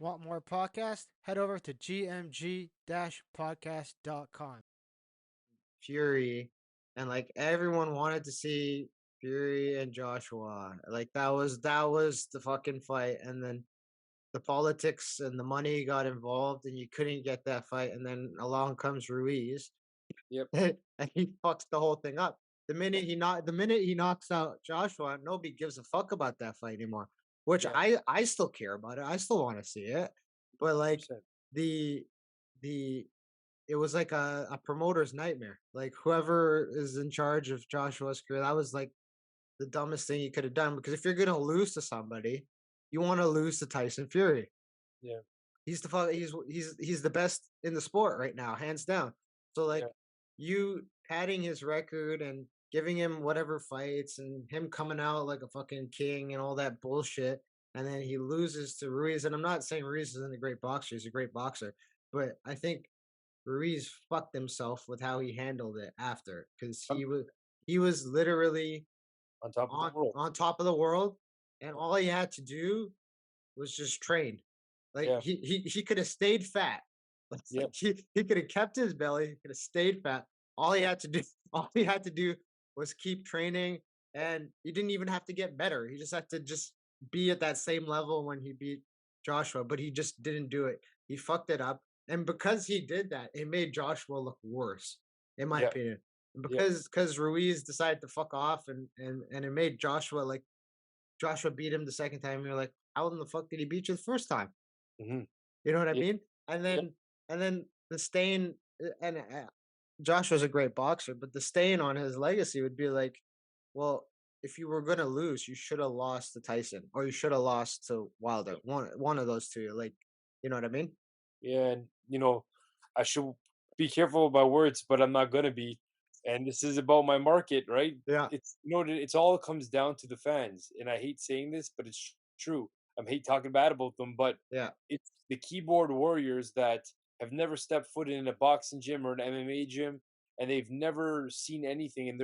Want more podcasts? Head over to gmg-podcast.com. Fury, and like everyone wanted to see Fury and Joshua. Like that was the fucking fight, and then the politics and the money got involved, and you couldn't get that fight. And then along comes Ruiz, Yep. and he fucks the whole thing up. The minute he knocks out Joshua, nobody gives a fuck about that fight anymore. Which Yeah. I still care about it. I still want to see it, but like 100%. the the it was like a promoter's nightmare. Like whoever is in charge of Joshua's career, that was like the dumbest thing you could have done. Because if you're gonna lose to somebody, you want to lose to Tyson Fury. Yeah. He's the best in the sport right now, hands down. So Yeah. like you padding his record and giving him whatever fights and him coming out like a fucking king and all that bullshit, and then he loses to Ruiz. And I'm not saying Ruiz isn't a great boxer; he's a great boxer, but I think Ruiz fucked himself with how he handled it after, because I'm he was literally on top of the on world. on top of the world, and all he had to do was just train. Like Yeah. he could have stayed fat. Yeah. Like he could have kept his belly. He could have stayed fat. All he had to do, all he had to do, was keep training, and he didn't even have to get better. He just had to just be at that same level when he beat Joshua. But he just didn't do it. He fucked it up, and because he did that, it made Joshua look worse, in my Yeah. opinion. And Yeah. because Ruiz decided to fuck off, and it made Joshua beat him the second time. You're like, how in the fuck did he beat you the first time? Hmm. You know what I Yeah. mean? And Yeah. then the stain, and Joshua's a great boxer, but the stain on his legacy would be like, well, if you were gonna lose, you should have lost to Tyson, or you should have lost to Wilder. One of those two. Like, you know what I mean? Yeah. And I should be careful with my words, but I'm not gonna be. And this is about my market, right? Yeah, It's all comes down to the fans. And I hate saying this, but it's true. I hate talking bad about them, but yeah, it's the keyboard warriors that have never stepped foot in a boxing gym or an MMA gym, and they've never seen anything. And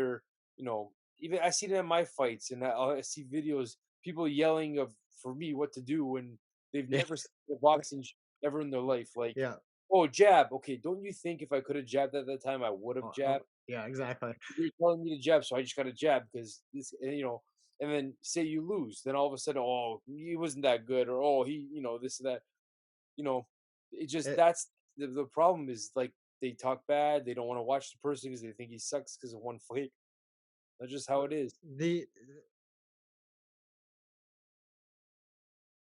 even I see it in my fights, and I see videos, people yelling of for me what to do when they've yeah, never seen a boxing gym ever in their life. Like, yeah. oh, jab. Okay, don't you think if I could have jabbed at that time, I would have Oh, jabbed? yeah, exactly. You're telling me to jab, so I just got to jab because this, and then say you lose, then all of a sudden, oh, he wasn't that good, or oh, this and that. You know, it just It, that's the problem is like they talk bad, they don't want to watch the person because they think he sucks because of one fight. That's just how it is. the